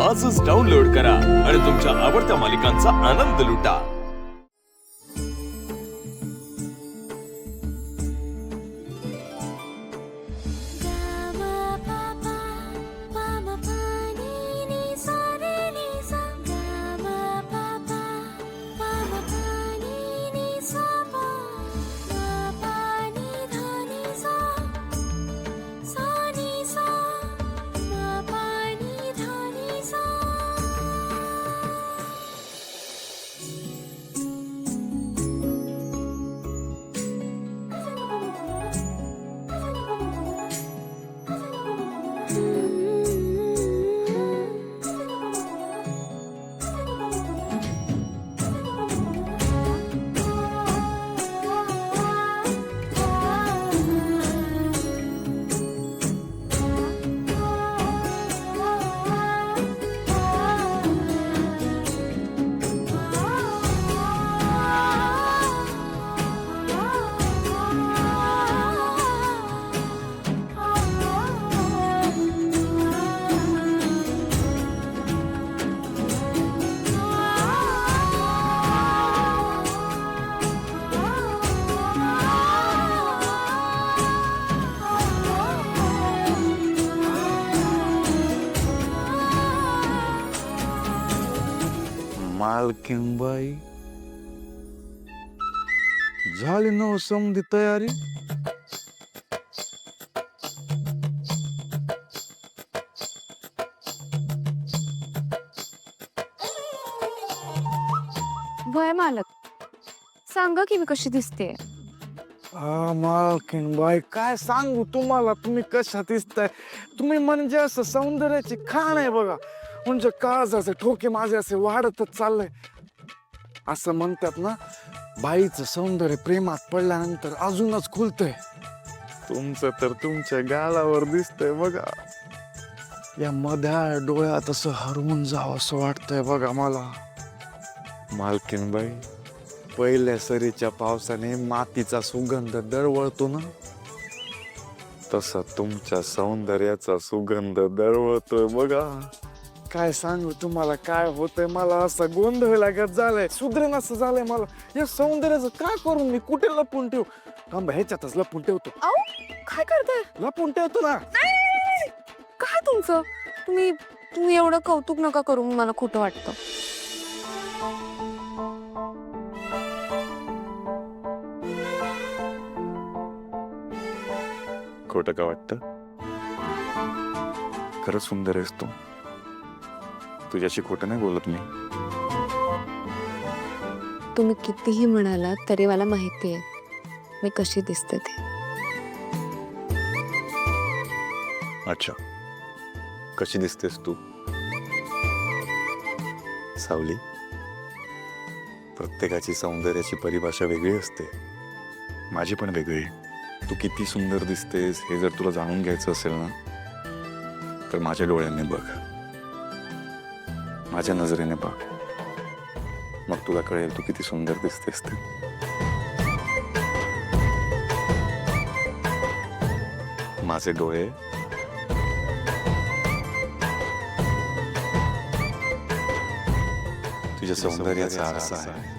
आजच डाउनलोड करा आणि तुमच्या आवडत्या मालिकांचा आनंद लुटा। मालकीनबाई झाली नव समधी तयारी। वय मालक, सांगा की मी कशी दिसते। मालकीनबाई काय सांगू तुम्हाला, तुम्ही कशा दिसताय। तुम्ही म्हणजे असं सौंदर्याची खाण आहे बघा। म्हणजे काळजाचे ठोके माझे असे वाढतच चाललंय। असं म्हणतात ना, बाईचं सौंदर्य प्रेमात पडल्यानंतर अजूनच खुलतंय। तुमचं तर तुमच्या गालावर दिसतंय बघा। या मध्याळ डोळ्यात असं हरवून जावं असं वाटतंय बघा मला। मालकीनबाई, पहिल्या सरीच्या पावसाने मातीचा सुगंध दरवळतो ना, तसा तुमच्या सौंदर्याचा सुगंध दरवळतोय बघा। काय सांगू तुम्हाला काय होतंय, मला असं गोंधळ लागत झालंय, सुधरण असं झालंय मला। या सौंदर्याचं काय करू मी, कुठे लपून ठेवू? थांबा, ह्याच्यातच लपून ठेवतो। अहो, काय करताय? लपून ठेवतो ना। नाही, काय तुमचं? तुम्ही एवढं कौतुक नका करू, मला खोटं वाटतं। खोटं का वाटतं? खरंच सुंदर आहेस तू। तुझ्याशी खोटं नाही बोलत मी। तुम्ही कितीही म्हणालात तरी मला माहितीये मी कशी दिसते ते। अच्छा, कशी दिसतेस तू? सावली, प्रत्येकाची सौंदर्याची परिभाषा वेगळी असते, माझी पण वेगळी। तू किती सुंदर दिसतेस हे जर तुला जाणून घ्यायचं असेल ना, तर माझ्या डोळ्यांनी बघ, माझ्या नजरेने बघ, मग तुला कळेल तू किती सुंदर दिसतेस ते। माझे डोळे तुझ्या सौंदर्याचा आरसा आहे।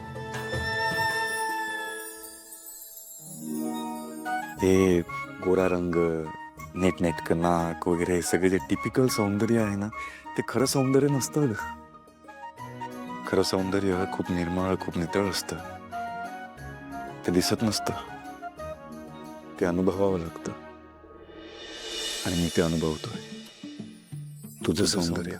हे गोरा रंग, नीटनेटकं नाक वगैरे हे सगळे जे टिपिकल सौंदर्य आहे ना, ते खरं सौंदर्य नसतं। खरं सौंदर्य खूप निर्मळ, खूप नितळ असतं। ते दिसत नसतं, ते अनुभवावं लागतं, आणि मी ते अनुभवतोय, तुझं सौंदर्य।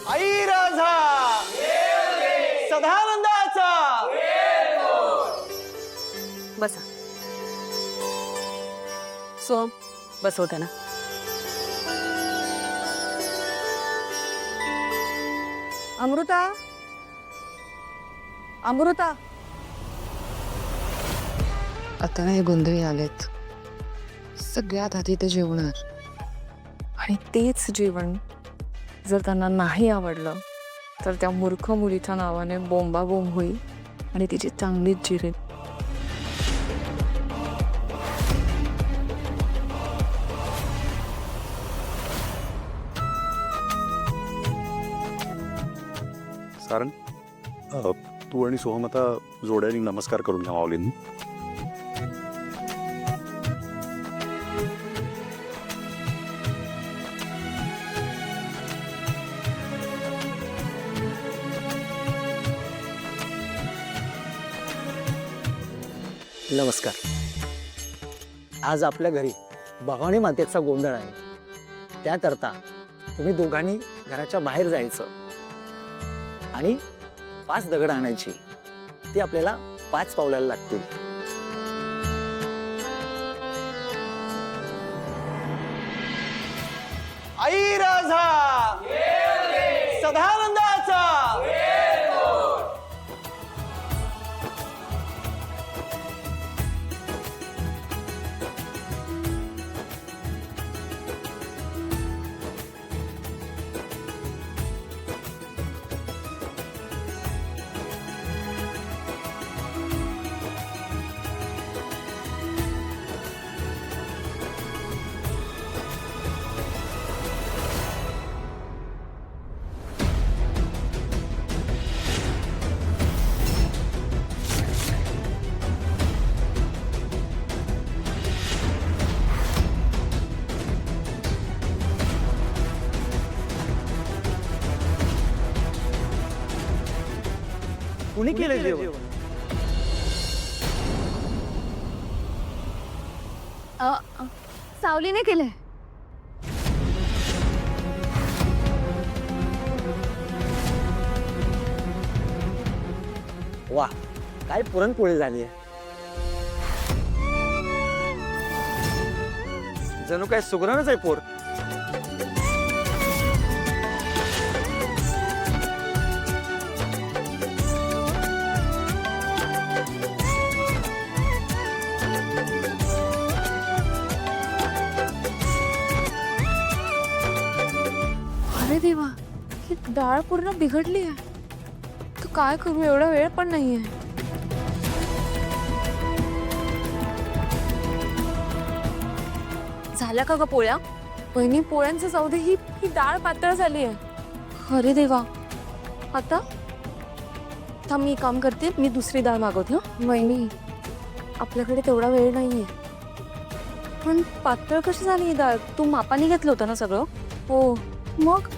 आई राधा सदानंदाचा बसा सोम बसवता ना। अमृता अमृता आता हे गोंधळी आलेत. सगळ्यात आधी ते जेवणार आणि तेच जेवण जर त्यांना नाही आवडलं तर त्या मूर्ख मुलीच्या नावाने बोंबाबोंब होईल आणि तिची चांगलीच जिरेल. सारंग, तू आणि सोहम आता जोड्याने नमस्कार करून घ्या माऊलींनी. नमस्कार. आज आपल्या घरी भवानी मातेचा गोंधळ आहे. त्याकरता तुम्ही दोघांनी घराच्या बाहेर जायचं आणि 5 दगड आणायची. ती आपल्याला 5 पावलाला लागतील. आई राजा सदानंदाचा कुणी केलं जेवण? सावलीने केलंय. वा, काय पुरणपोळी झाली आहे. जणू काय सुगरणच आहे पोर. अरे देवा, ही डाळ पूर्ण बिघडली आहे. तू काय करू, एवढा वेळ पण नाहीये. झाल्या का ग पोळ्या? वहिनी, पोळ्यांचं जाऊ दे, ही ही डाळ पातळ झाली आहे. अरे देवा, आता थांब, मी काम करते, मी दुसरी डाळ मागवते. वहिनी, आपल्याकडे तेवढा वेळ नाहीये. पण पातळ कशी झाली ही डाळ? तू मापाने घेतलं होतं ना सगळं? हो, मग